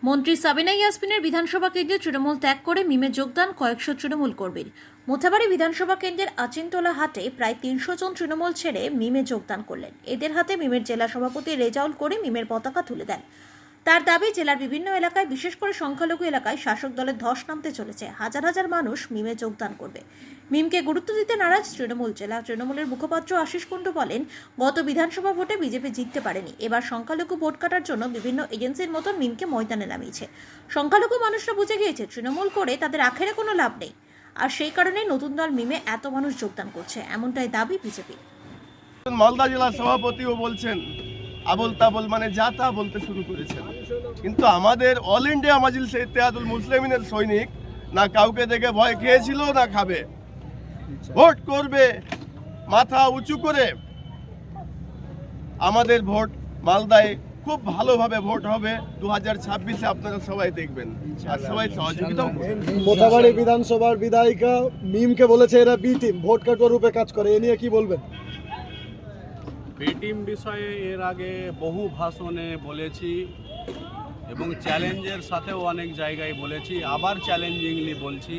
মন্ত্রী সাবিনা ইয়াসমিনের বিধানসভা কেন্দ্রে তৃণমূল ত্যাগ করে মিমে যোগদান কয়েকশো তৃণমূল কর্মীর। মোথাবাড়ি বিধানসভা কেন্দ্রের আচিনতলা হাটে প্রায় ৩০০ জন তৃণমূল ছেড়ে মিমে যোগদান করলেন। এদের হাতে মিমের জেলা সভাপতি রেজাউল করিম মিমের পতাকা তুলে দেন। তার দাবি, জেলার বিভিন্ন এলাকায়, বিশেষ করে সংখ্যালঘু এলাকায় শাসক দলের ধস নামতে চলেছে। হাজার হাজার মানুষ মিমে যোগদান করবে। মিমকে গুরুত্ব দিতে নারাজ তৃণমূল। জেলা তৃণমূলের মুখপাত্র আশিস কুণ্ডু বলেন, গত বিধানসভা ভোটে বিজেপি জিততে পারেনি। এবার সংখ্যালঘু ভোট কাটার জন্য বিভিন্ন এজেন্সির মতো মিমকে ময়দানে নামিয়েছে। সংখ্যালঘু মানুষরা বুঝে গিয়েছে তৃণমূল করে তাদের আখেরে কোনো লাভ নেই, আর সেই কারণে নতুন দল মিমে এত মানুষ যোগদান করছে, এমনটাই দাবি বিজেপি। মালদা জেলার সভাপতিও বলছেন আবল তাবল, মানে যা তা বলতে শুরু করেছেন। কিন্তু আমাদের অল ইন্ডিয়া মাজলিস ইত্তেহাদুল মুসলিমিনের সৈনিক না কাউকে দেখে ভয় খেয়েছিল না খাবে। ভোট করবে মাথা উঁচু করে। আমাদের ভোট মালদায় খুব ভালোভাবে ভোট হবে 2026-এ, আপনারা সবাই দেখবেন আর সবাই সহযোগিতা। মোথাবাড়ি বিধানসভার বিধায়িকা মিমকে বলেছে এরা বি টিম, ভোট কাটুয়া রূপে কাজ করে, এ নিয়ে কি বলবেন? বি টিম বিষয়ে এর আগে বহু ভাষণে বলেছি এবং চ্যালেঞ্জের সাথেও অনেক জায়গায় বলেছি, আবার চ্যালেঞ্জিংলি বলছি,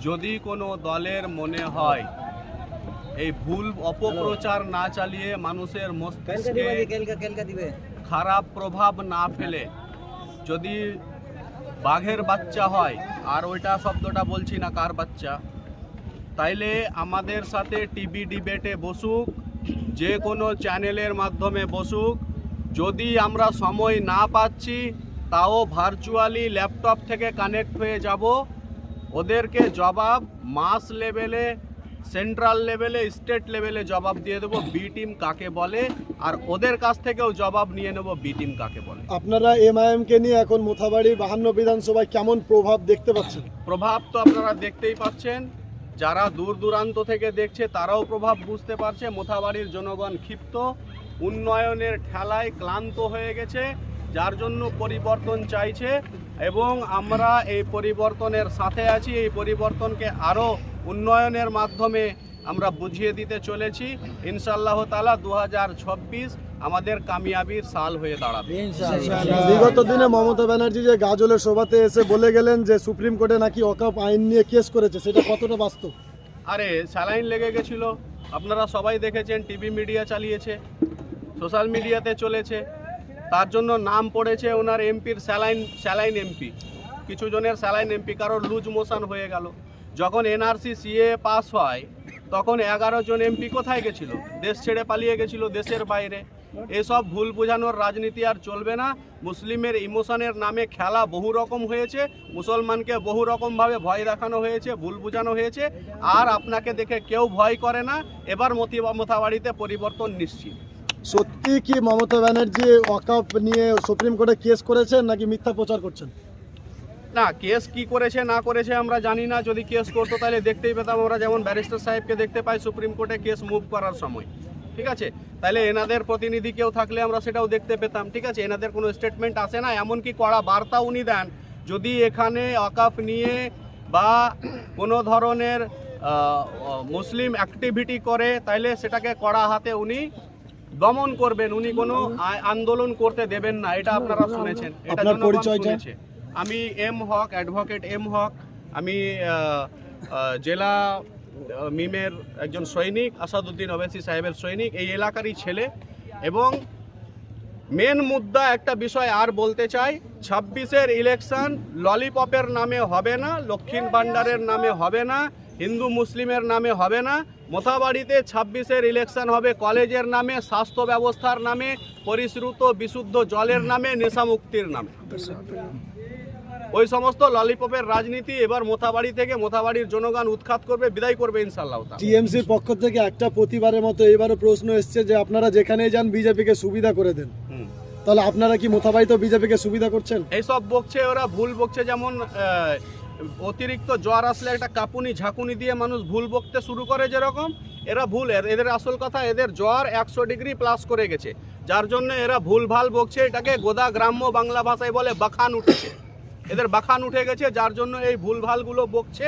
যদি কোনো দলের মনে হয় এই ভুল অপপ্রচার না চালিয়ে মানুষের মস্তিষ্কে খারাপ প্রভাব না ফেলে যদি বাঘের বাচ্চা হয়, আর ওইটা শব্দটা বলছি না কার বাচ্চা, তাইলে আমাদের সাথে টিভি ডিবেটে বসুক, যে কোনো চ্যানেলের মাধ্যমে বসুক। যদি আমরা সময় না পাচ্ছি তাও ভার্চুয়ালি ল্যাপটপ থেকে কানেক্ট হয়ে যাব। ওদেরকে জবাব মাস লেভেলে, সেন্ট্রাল লেভেলে, স্টেট লেভেলে জবাব দিয়ে দেবো বি টিম কাকে বলে, আর ওদের কাছ থেকেও জবাব নিয়ে নেব বি টিম কাকে বলে। আপনারা এমআইএম কে নিয়ে এখন মোথাবাড়ি 52 বিধানসভায় কেমন প্রভাব দেখতে পাচ্ছেন? প্রভাব তো আপনারা দেখতেই পাচ্ছেন, যারা দূর দূরান্ত থেকে দেখছে তারাও প্রভাব বুঝতে পারছে। মোথাবাড়ির জনগণ ক্ষিপ্ত, উন্নয়নের ঠেলায় ক্লান্ত হয়ে গেছে, যার জন্য পরিবর্তন চাইছে এবং আমরা এই পরিবর্তনের সাথে আছি। এই পরিবর্তনকে আরও উন্নয়নের মাধ্যমে আমরা বুঝিয়ে দিতে চলেছি। ইনশাআল্লাহ তাআলা 2026 আমাদের কামিয়াবির সাল হয়ে দাঁড়াবে। বিগত দিনে মমতা ব্যানার্জি যে গাজলের সভাতে এসে বলে গেলেন যে সুপ্রিম কোর্টে নাকি ওয়াকফ আইন নিয়ে কেস করেছে, সেটা কতটা বাস্তব? আরে স্যালাইন লেগে গেছিল, আপনারা সবাই দেখেছেন, টিভি মিডিয়া চালিয়েছে, সোশ্যাল মিডিয়াতে চলেছে। তার জন্য নাম পড়েছে ওনার এমপির স্যালাইন এমপি, কিছু জনের স্যালাইন এমপি, কারোর লুজ মোশন হয়ে গেল। যখন এনআরসি সিএ পাস হয় তখন 11 জন এমপি কোথায় গেছিল? দেশ ছেড়ে পালিয়ে গেছিল দেশের বাইরে। এসব ভুল বোঝানোর রাজনীতি আর চলবে না। মুসলিমের ইমোশনের নামে খেলা বহু রকম হয়েছে, মুসলমানকে বহু রকমভাবে ভয় দেখানো হয়েছে, ভুল বোঝানো হয়েছে, আর আপনাকে দেখে কেউ ভয় করে না। এবার মোথাবাড়িতে পরিবর্তন নিশ্চিত। সত্যি কি মমতা ব্যানার্জি ওয়াকফ নিয়ে সুপ্রিম কোর্টে কেস করেছেন নাকি মিথ্যা প্রচার করছেন? না, কেস কি করেছে না করেছে আমরা জানি না। যদি কেস করতো তাহলে দেখতেই পেতাম আমরা, যেমন ব্যারিস্টার সাহেবকে দেখতে পাই সুপ্রিম কোর্টে কেস মুভ করার সময়, ঠিক আছে? তাহলে এনাদের প্রতিনিধি কেউ থাকলে আমরা সেটাও দেখতে পেতাম, ঠিক আছে? এনাদের কোনো স্টেটমেন্ট আসে না, এমনকি কড়া বার্তা উনি দেন, যদি এখানে ওয়াকফ নিয়ে বা কোনো ধরনের মুসলিম অ্যাক্টিভিটি করে তাইলে সেটাকে কড়া হাতে উনি দমন করবেন, উনি কোনো আন্দোলন করতে দেবেন না। এটা আপনারা শুনেছেন, এটা জনগণ শুনেছে। আমি এম হক, অ্যাডভোকেট এম হক, আমি জেলা মিমের একজন সৈনিক, আসাদুদ্দিন ওবেসি সাহেবের সৈনিক, এই এলাকারই ছেলে। এবং মেন মুদ্রা একটা বিষয় আর বলতে চাই, 26-এর ইলেকশন ললিপপের নামে হবে না, লক্ষ্মীর ভাণ্ডারের নামে হবে না, হিন্দু মুসলিমের নামে হবে না। মোথাবাড়িতে 26-এর ইলেকশন হবে কলেজের নামে, স্বাস্থ্য ব্যবস্থার নামে, পরিশ্রুত বিশুদ্ধ জলের নামে, নেশামুক্তির নামে। ওই সমস্ত ললিপপের রাজনীতি এবার মোথাবাড়ি থেকে মোথাবাড়ির জনগণ উৎখাত করবে, বিদায় করবে ইনশাআল্লাহ। টিএমসির পক্ষ থেকে একটা প্রতিবারের মতো এবারও প্রশ্ন এসছে যে আপনারা যেখানেই যান বিজেপিকে সুবিধা করে দেন, তাহলে আপনারা কি মোথাবাড়িতে বিজেপিকে সুবিধা করছেন? এইসব বকছে ওরা, ভুল বকছে। যেমন অতিরিক্ত জ্বর আসলে একটা কাপুনি ঝাঁকুনি দিয়ে মানুষ ভুল বকতে শুরু করে, যেরকম এরা ভুল। এদের আসল কথা, এদের জ্বর 100 ডিগ্রি প্লাস করে গেছে, যার জন্য এরা ভুল ভাল বকছে। এটাকে গোদা গ্রাম্য বাংলা ভাষায় বলে বাখান উঠেছে, এদের বাখান উঠে গেছে, যার জন্য এই ভুলভালগুলো বকছে।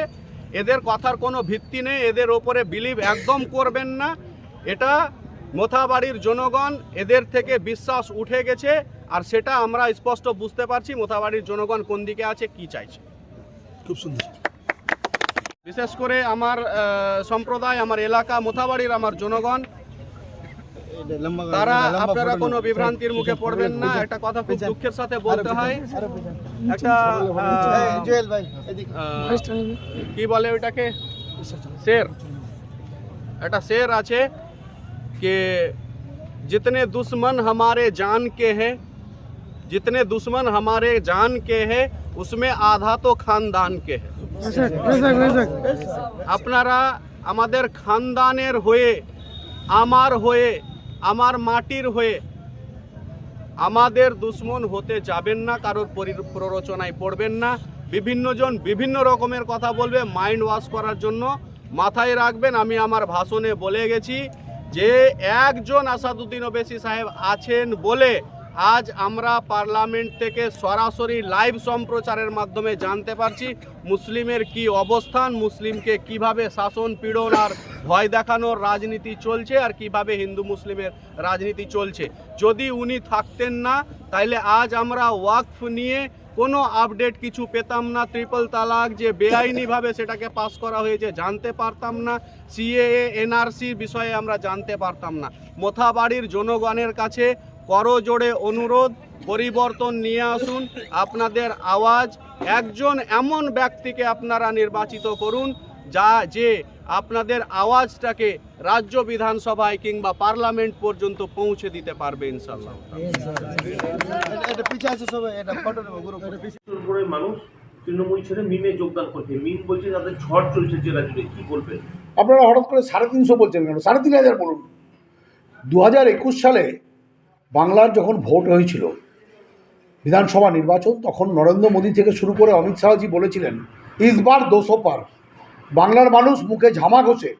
এদের কথার কোনো ভিত্তি নেই, এদের ওপরে বিলিভ একদম করবেন না। এটা মোথাবাড়ির জনগণ, এদের থেকে বিশ্বাস উঠে গেছে। আর সেটা আমরা স্পষ্ট বুঝতে পারছি মোথাবাড়ির জনগণ কোন দিকে আছে, কি চাইছে। খুব সুন্দর। বিশেষ করে আমার সম্প্রদায়, আমার এলাকা মোথাবাড়ির আমার জনগণ, তারা আপনারা কোনো বিভ্রান্তির মুখে পড়বেন না। একটা কথা খুব দুঃখের সাথে বলতে হয়, একটা কি বলে ওইটাকে, শের, একটা শের আছে कि जितने दुश्मन हमारे जान के हैं, जितने दुश्मन हमारे जान के हैं उसमें आधा तो खानदान के है। আপনারা আমাদের খানদানের হয়ে, আমার মাটির হয়ে আমাদের দুশ্মন হতে যাবেন না, কারোর প্ররোচনায় পড়বেন না। বিভিন্ন জন বিভিন্ন রকমের কথা বলবে মাইন্ড ওয়াশ করার জন্য। মাথায় রাখবেন, আমি আমার ভাষণে বলে গেছি যে একজন আসাদুদ্দিন ওবেসি সাহেব আছেন বলে আজ আমরা পার্লামেন্ট থেকে সরাসরি লাইভ সম্প্রচারের মাধ্যমে জানতে পারছি মুসলিমের কি অবস্থান, মুসলিমকে কিভাবে শাসন পীড়ন আর ভয় দেখানোর রাজনীতি চলছে, আর কিভাবে হিন্দু মুসলিমের রাজনীতি চলছে। যদি উনি থাকতেন না তাইলে আজ আমরা ওয়াকফ নিয়ে কোনো আপডেট কিছু পেতাম না। ট্রিপল তালাক যে বেআইনিভাবে সেটাকে পাস করা হয়েছে জানতে পারতাম না। সিএএ এনআরসি বিষয়ে আমরা জানতে পারতাম না। মোথাবাড়ির জনগণের কাছে করজোড়ে অনুরোধ, পরিবর্তন নিয়ে আসুন। আপনাদের আওয়াজ, একজন এমন ব্যক্তিকে আপনারা নির্বাচিত করুন যে আপনাদের আওয়াজটাকে রাজ্য বিধানসভায় কিংবা পার্লামেন্ট পর্যন্ত পৌঁছে দিতে পারবে ইনশাআল্লাহ। মানুষ তৃণমূল ছেড়ে মিমে যোগদান করছে। মিম বলছে তাদের ঝড় চলছে জেলা জুড়ে, কি বলবেন? আপনারা হঠাৎ করে 350 বলছেন কেন? 3500 বলুন। 2021 সালে বাংলার যখন ভোট হয়েছিল বিধানসভা নির্বাচন, তখন নরেন্দ্র মোদী থেকে শুরু করে অমিত শাহজি বলেছিলেন ইস বার 200 পার। বাংলার মানুষ মুখে ঝামা ঘষে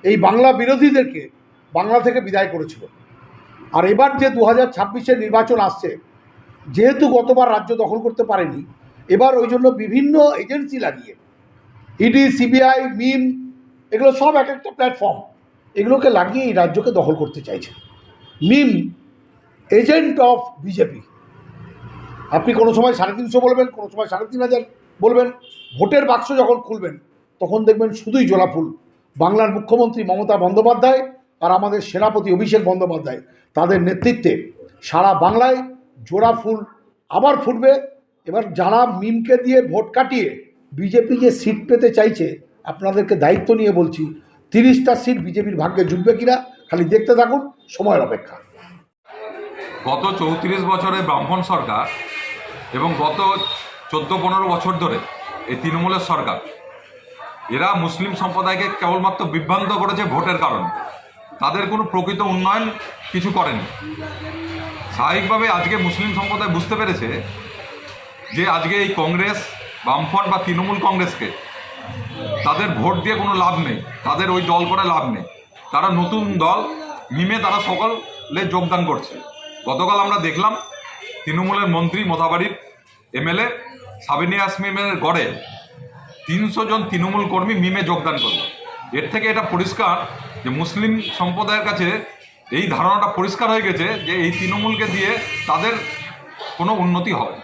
এই বাংলা বিরোধীদেরকে বাংলা থেকে বিদায় করেছিল। আর এবার যে 2026-এর নির্বাচন আসছে, যেহেতু গতবার রাজ্য দখল করতে পারেনি, এবার ওই জন্য বিভিন্ন এজেন্সি লাগিয়ে ইডি, সিবিআই, মিম, এগুলো সব এক একটা প্ল্যাটফর্ম, এগুলোকে লাগিয়ে এই রাজ্যকে দখল করতে চাইছে। মিম এজেন্ট অফ বিজেপি। আপনি কোনো সময় 350 বলবেন, কোনো সময় 3500 বলবেন। ভোটের বাক্স যখন খুলবেন তখন দেখবেন শুধুই জোড়াফুল। বাংলার মুখ্যমন্ত্রী মমতা বন্দ্যোপাধ্যায় আর আমাদের সেনাপতি অভিষেক বন্দ্যোপাধ্যায়, তাদের নেতৃত্বে সারা বাংলায় জোড়াফুল আবার ফুটবে। এবার যারা মিমকে দিয়ে ভোট কাটিয়ে বিজেপি যে সিট পেতে চাইছে, আপনাদেরকে দায়িত্ব নিয়ে বলছি 30টা সিট বিজেপির ভাগ্যে জুটবে কিনা খালি দেখতে থাকুন, সময়ের অপেক্ষা। গত 34 বছরে ব্রাহ্মণ সরকার এবং গত 14-15 বছর ধরে এই তৃণমূলের সরকার, এরা মুসলিম সম্প্রদায়কে কেবলমাত্র বিভ্রান্ত করেছে ভোটের কারণে। তাদের কোনো প্রকৃত উন্নয়ন কিছু করেনি। স্বাভাবিকভাবে আজকে মুসলিম সম্প্রদায় বুঝতে পেরেছে যে আজকে এই কংগ্রেস, বামফ্রন্ট বা তৃণমূল কংগ্রেসকে তাদের ভোট দিয়ে কোনো লাভ নেই, তাদের ওই দল করে লাভ নেই। তারা নতুন দল মিমে তারা সকলে যোগদান করছে। গতকাল আমরা দেখলাম তৃণমূলের মন্ত্রী, মোথাবাড়ির এমএলএ সাবিনা ইয়াসমিনের গড়ে 300 জন তৃণমূল কর্মী মিমে যোগদান করল। এর থেকে এটা পরিষ্কার যে মুসলিম সম্প্রদায়ের কাছে এই ধারণাটা পরিষ্কার হয়ে গেছে যে এই তৃণমূলকে দিয়ে তাদের কোনো উন্নতি হবে না।